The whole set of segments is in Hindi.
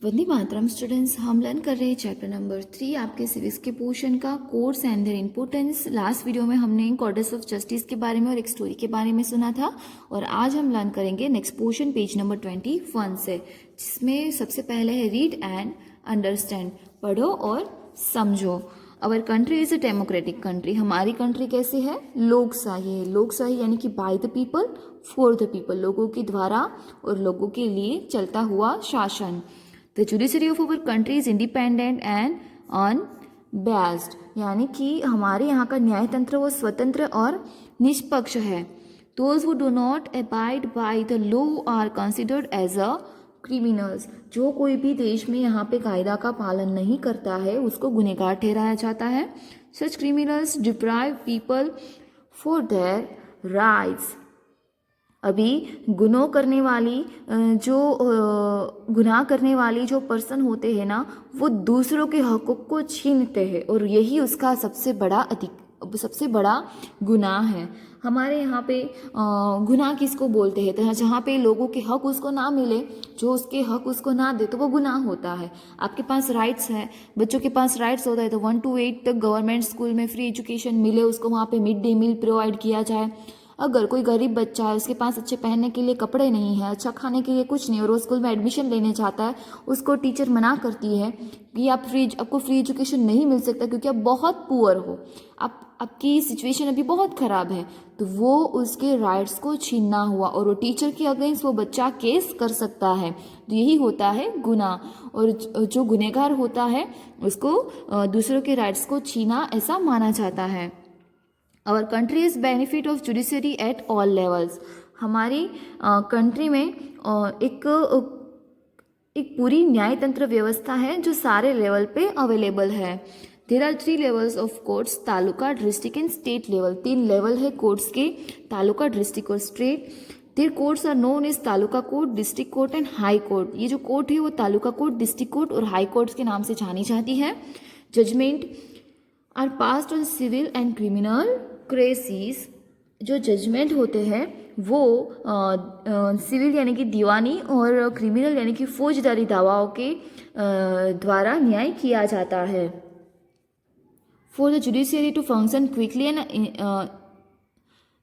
वंदे मातरम स्टूडेंट्स, हम लर्न कर रहे हैं चैप्टर नंबर 3 आपके सिविक्स के पोर्शन का course and there importance. Last video में हमने गॉडेस ऑफ जस्टिस के बारे में और एक स्टोरी के बारे में सुना था और आज हम लर्न करेंगे नेक्स्ट पोर्शन पेज नंबर 21 से, जिसमें सबसे पहले है रीड एंड अंडरस्टैंड, पढ़ो और समझो। अवर country is a democratic country. हमारी कंट्री कैसी है? लोकशाही है। लोकशाही यानी कि by the people for the people, लोगों के द्वारा और लोगों के लिए चलता हुआ शासन। The judiciary of our country is independent and unbiased, यानी कि हमारे यहाँ का न्यायतंत्र वो स्वतंत्र और निष्पक्ष है। Those who do not abide by the law are considered as a criminals. जो कोई भी देश में यहाँ पे कायदा का पालन नहीं करता है उसको गुनहगार ठहराया जाता है। Such criminals deprive people for their rights. अभी गुनाह करने वाली जो पर्सन होते हैं ना, वो दूसरों के हकों को छीनते हैं और यही उसका सबसे बड़ा गुनाह है। हमारे यहाँ पे गुनाह किसको बोलते हैं? तो जहाँ पे लोगों के हक उसको ना मिले, जो उसके हक उसको ना दे, तो वो गुनाह होता है। आपके पास राइट्स है, बच्चों के पास राइट्स होता है तो 1 to 8 तक गवर्नमेंट स्कूल में फ्री एजुकेशन मिले, उसको वहाँ पे मिड डे मील प्रोवाइड किया जाए। अगर कोई गरीब बच्चा है, उसके पास अच्छे पहनने के लिए कपड़े नहीं है, अच्छा खाने के लिए कुछ नहीं, और वो स्कूल में एडमिशन लेने चाहता है, उसको टीचर मना करती है कि आपको फ्री एजुकेशन नहीं मिल सकता क्योंकि आप बहुत पुअर हो, आपकी सिचुएशन अभी बहुत ख़राब है, तो वो उसके राइट्स को छीनना हुआ और वो टीचर के अगेंस्ट वो बच्चा केस कर सकता है। तो यही होता है गुनाह, और जो गुनहगार होता है उसको दूसरों के राइट्स को छीना ऐसा माना जाता है। Our country is benefit of judiciary at all levels. हमारी कंट्री में एक पूरी न्यायतंत्र व्यवस्था है जो सारे लेवल पे अवेलेबल है। There are 3 levels of courts, taluka, district and state level. 3 level है कोर्ट्स के, तालुका, डिस्ट्रिक्ट और state. There courts are known as taluka court, district court and high court. ये जो कोर्ट है वो तालुका कोर्ट, डिस्ट्रिक्ट कोर्ट और हाई कोर्ट्स के नाम से जानी जाती है। Judgment are passed on civil and criminal cases. जो जजमेंट होते हैं वो सिविल यानी कि दीवानी और क्रिमिनल यानी कि फौजदारी दावाओं के द्वारा न्याय किया जाता है। For the judiciary to function quickly and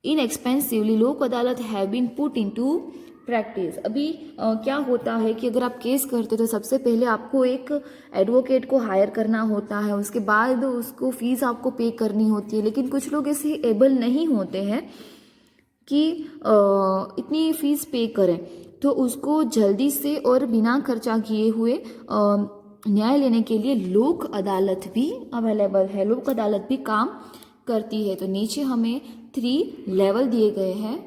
inexpensively, Lok Adalat have been put into practice. अभी क्या होता है कि अगर आप केस करते तो सबसे पहले आपको एक एडवोकेट को हायर करना होता है, उसके बाद उसको फीस आपको पे करनी होती है। लेकिन कुछ लोग ऐसे एबल नहीं होते हैं कि इतनी फीस पे करें, तो उसको जल्दी से और बिना खर्चा किए हुए न्याय लेने के लिए लोक अदालत भी अवेलेबल है, लोक अदालत भी काम करती है। तो नीचे हमें 3 लेवल दिए गए हैं।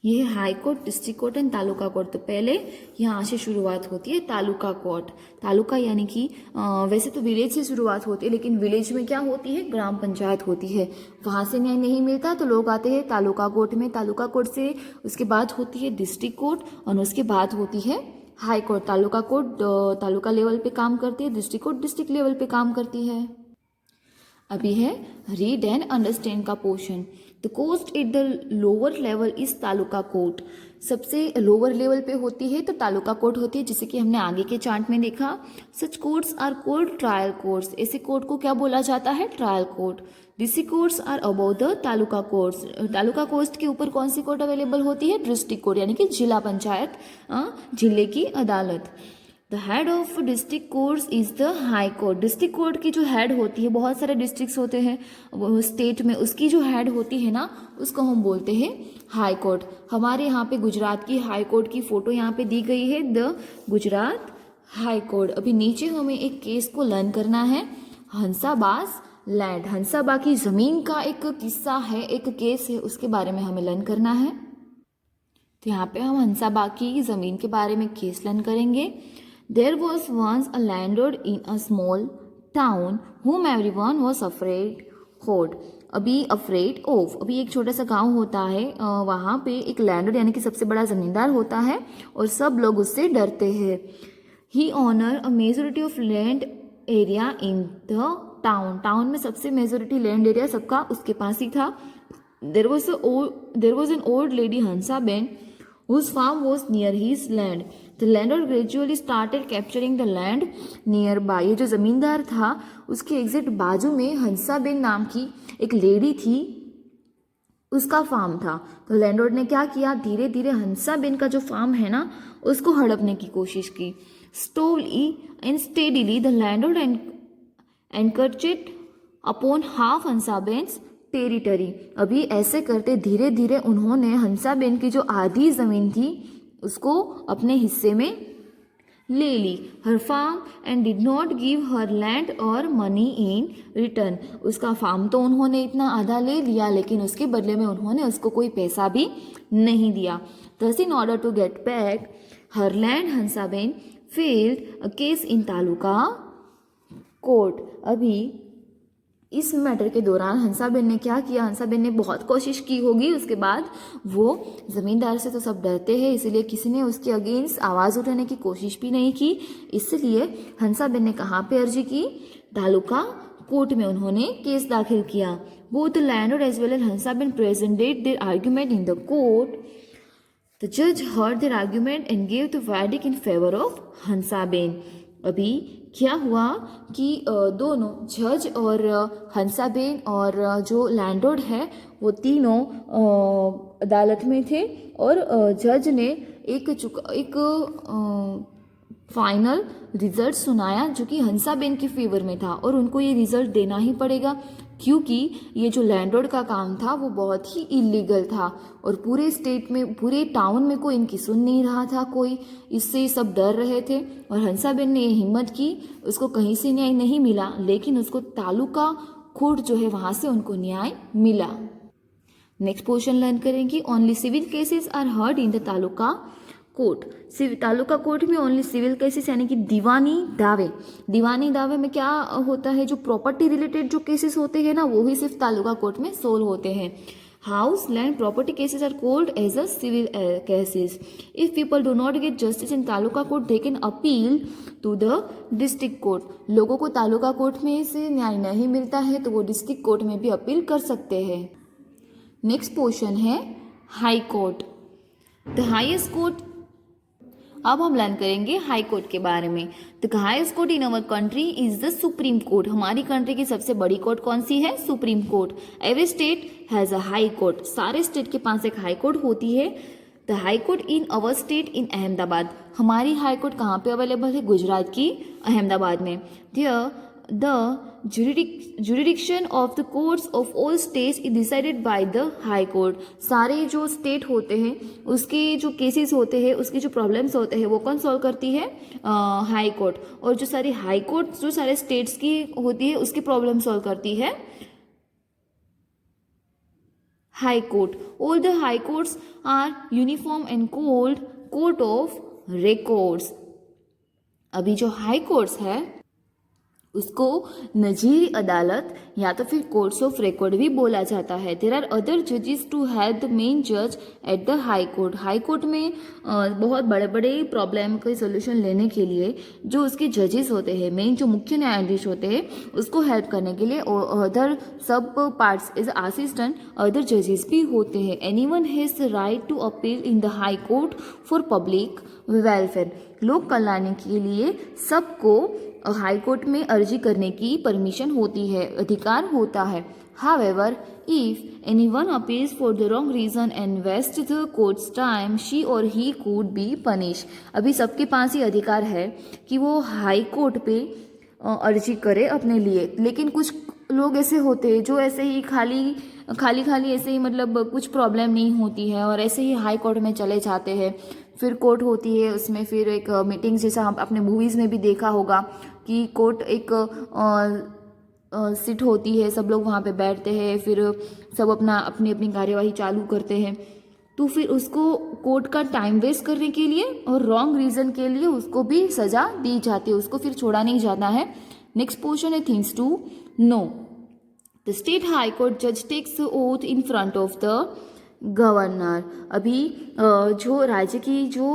ये है high court, district court and taluka court. तो पहले यहाँ से शुरुआत होती है तालुका कोर्ट। तालुका यानी कि वैसे तो विलेज से शुरुआत होती है, लेकिन विलेज में क्या होती है? ग्राम पंचायत होती है। वहाँ से न्याय नहीं मिलता तो लोग आते हैं तालुका कोर्ट में। तालुका कोर्ट से उसके बाद होती है डिस्ट्रिक्ट कोर्ट और उसके बाद होती है high court. Taluka court taluka level पे काम करती है, डिस्ट्रिक्ट कोर्ट डिस्ट्रिक्ट लेवल पे काम करती है। अभी है रीड एंड अंडरस्टैंड का portion. The court at the lower level is taluka court. सबसे लोअर लेवल पे होती है तो तालुका कोर्ट होती है, जैसे कि हमने आगे के चार्ट में देखा। Such courts are called trial courts. ऐसे कोर्ट को क्या बोला जाता है? Trial court. District courts are above the taluka courts. Taluka court के ऊपर कौन सी कोर्ट अवेलेबल होती है? डिस्ट्रिक्ट कोर्ट यानी कि जिला पंचायत, जिले की अदालत। The head of district courts is the high court. District court की जो हेड होती है, बहुत सारे डिस्ट्रिक्ट्स होते हैं स्टेट में, उसकी जो हेड होती है ना, उसको हम बोलते हैं हाई कोर्ट। हमारे यहाँ पे गुजरात की हाई कोर्ट की फोटो यहाँ पे दी गई है, द गुजरात हाई कोर्ट। अभी नीचे हमें एक केस को लर्न करना है, हंसाबाज लैंड। हंसाबा की जमीन का एक किस्सा है, एक केस है, उसके बारे में हमें लर्न करना है। तो यहाँ पे हम हंसाबा की जमीन के बारे में केस लर्न करेंगे। There was once a landlord in a small town whom everyone was afraid of. अभी एक छोटा सा गांव होता है, वहाँ पे एक लैंडलॉर्ड यानी कि सबसे बड़ा जमींदार होता है और सब लोग उससे डरते हैं। He owned a majority of land area in the town. Town में सबसे मेजोरिटी लैंड एरिया सबका उसके पास ही था। There was an old lady Hansa Ben whose farm was near his land. The landlord gradually started capturing the land nearby. ये जो ज़मींदार था उसके एग्जैक्ट बाजू में हंसाबेन नाम की एक लेडी थी, उसका फार्म था। तो लैंडलॉर्ड ने क्या किया, धीरे धीरे हंसाबेन का जो फार्म है ना उसको हड़पने की कोशिश की। Slowly and steadily the landlord encroached upon half Hansaben's territory. अभी ऐसे करते धीरे धीरे उन्होंने हंसाबेन की जो आधी ज़मीन थी उसको अपने हिस्से में ले ली। Her farm and did not give her land और मनी इन रिटर्न। उसका फार्म तो उन्होंने इतना आधा ले लिया लेकिन उसके बदले में उन्होंने उसको कोई पैसा भी नहीं दिया। Thus in order to get back her land, Hansaben filed a case in taluka court. अभी इस मैटर के दौरान हंसाबेन ने क्या किया, हंसाबेन ने बहुत कोशिश की होगी, उसके बाद वो ज़मींदार से तो सब डरते हैं इसलिए किसी ने उसके अगेंस्ट आवाज़ उठाने की कोशिश भी नहीं की। इसलिए हंसाबेन ने कहाँ पे अर्जी की, तालुका कोर्ट में उन्होंने केस दाखिल किया। Both the landlord as well as Hansaben presented their argument in the court. The जज heard their argument and gave the verdict in favour of Hansaben. अभी क्या हुआ कि दोनों जज और हंसाबेन और जो लैंडलॉर्ड है वो तीनों अदालत में थे और जज ने एक फाइनल रिजल्ट सुनाया जो कि हंसाबेन के फेवर में था और उनको ये रिजल्ट देना ही पड़ेगा क्योंकि ये जो लैंडलॉर्ड का काम था वो बहुत ही इलीगल था और पूरे स्टेट में, पूरे टाउन में कोई इनकी सुन नहीं रहा था कोई, इससे सब डर रहे थे। और हंसाबेन ने ये हिम्मत की, उसको कहीं से न्याय नहीं मिला लेकिन उसको तालुका कोर्ट जो है वहाँ से उनको न्याय मिला। नेक्स्ट पोर्शन लर्न करेंगे। Only civil cases are heard in the taluka court. Taluka court में ओनली सिविल केसेस यानी कि दीवानी दावे। दीवानी दावे में क्या होता है, जो प्रॉपर्टी रिलेटेड जो केसेस होते हैं ना वो ही सिर्फ तालुका कोर्ट में सोल्व होते हैं। House land property cases are called as a civil cases. If people do not get justice in taluka court they can appeal to the district court. लोगों को तालुका कोर्ट में से न्याय नहीं मिलता है तो वो डिस्ट्रिक्ट कोर्ट में भी अपील कर सकते हैं। नेक्स्ट पोर्शन है high court. The highest court. अब हम लर्न करेंगे हाई कोर्ट के बारे में। The highest court in our country is the supreme court. हमारी कंट्री की सबसे बड़ी कोर्ट कौन सी है, supreme court. Every state has a high court. सारे स्टेट के पास एक हाई कोर्ट होती है। The high court in our state in Ahmedabad. हमारी हाई कोर्ट कहाँ पे अवेलेबल है, गुजरात की अहमदाबाद में। The jurisdiction of the courts of all states is decided by the high court। सारे जो स्टेट होते हैं उसके जो केसेस होते हैं, उसके जो प्रॉब्लम्स होते हैं वो कौन सॉल्व करती है, हाई कोर्ट। और जो सारी हाई कोर्ट जो सारे स्टेट्स की होती है उसकी प्रॉब्लम सॉल्व करती है high court. All the high courts are uniform and called court of records. अभी जो हाई कोर्ट्स है उसको नजीरी अदालत या तो फिर कोर्ट्स ऑफ रिकॉर्ड भी बोला जाता है। देयर आर अदर जजेस टू हेल्प द मेन जज at the high court. High court में बहुत बड़े बड़े प्रॉब्लम का सोल्यूशन लेने के लिए जो उसके जजेस होते हैं, मेन जो मुख्य न्यायाधीश होते हैं, उसको हेल्प करने के लिए अदर सब पार्ट्स एज असिस्टेंट अदर जजेस भी होते हैं। Anyone has the right to appeal in the high court for public welfare. लोक कल्याण के लिए सबको हाई कोर्ट में अर्जी करने की परमिशन होती है, अधिकार होता है। However, if anyone appeals for the wrong reason and wastes the court's time, she or he could be punished। अभी सबके पास ही अधिकार है कि वो हाई कोर्ट पे अर्जी करे अपने लिए, लेकिन कुछ लोग ऐसे होते हैं जो ऐसे ही खाली ऐसे ही मतलब कुछ प्रॉब्लम नहीं होती है और ऐसे ही हाई कोर्ट में चले जाते हैं। फिर कोर्ट होती है, उसमें फिर एक मीटिंग जैसा हम अपने मूवीज़ में भी देखा होगा कि कोर्ट एक सीट होती है, सब लोग वहाँ पे बैठते हैं, फिर सब अपनी अपनी कार्यवाही चालू करते हैं। तो फिर उसको कोर्ट का टाइम वेस्ट करने के लिए और रॉन्ग रीज़न के लिए उसको भी सज़ा दी जाती है, उसको फिर छोड़ा नहीं जाता है। नेक्स्ट पोर्शन है things to know. The state high court जज takes oath in front of the governor. अभी जो राज्य की जो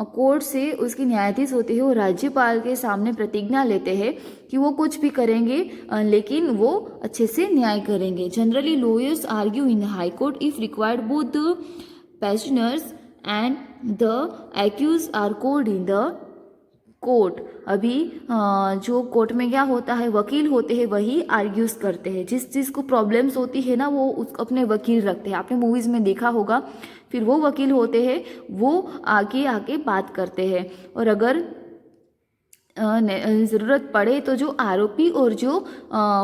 कोर्ट से उसके न्यायाधीश होते हैं वो राज्यपाल के सामने प्रतिज्ञा लेते हैं कि वो कुछ भी करेंगे लेकिन वो अच्छे से न्याय करेंगे। Generally lawyers argue in high court if required both the petitioners and the accuse are called in the court. अभी जो कोर्ट में क्या होता है, वकील होते हैं वही आर्ग्यूज करते हैं। जिस चीज़ को प्रॉब्लम्स होती है ना वो उसको अपने वकील रखते हैं। आपने मूवीज़ में देखा होगा। फिर वो वकील होते हैं वो आगे आके बात करते हैं। और अगर ज़रूरत पड़े तो जो आरोपी और जो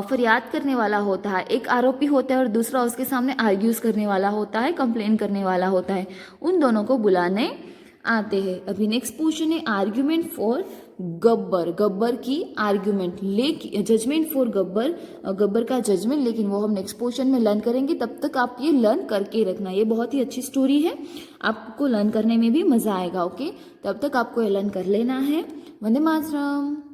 फरियाद करने वाला होता है, एक आरोपी होता है और दूसरा उसके सामने आर्ग्यूज करने वाला होता है, कंप्लेन करने वाला होता है, उन दोनों को बुलाने आते हैं। अभी नेक्स्ट क्वेश्चन है आर्ग्यूमेंट फॉर गब्बर। गब्बर की आर्ग्यूमेंट, लेकिन जजमेंट फॉर गब्बर, गब्बर का जजमेंट, लेकिन वो हम नेक्स्ट क्वेश्चन में लर्न करेंगे। तब तक आप ये लर्न करके रखना। ये बहुत ही अच्छी स्टोरी है, आपको लर्न करने में भी मज़ा आएगा। ओके, तब तक आपको ये लर्न कर लेना है। वंदे मातरम।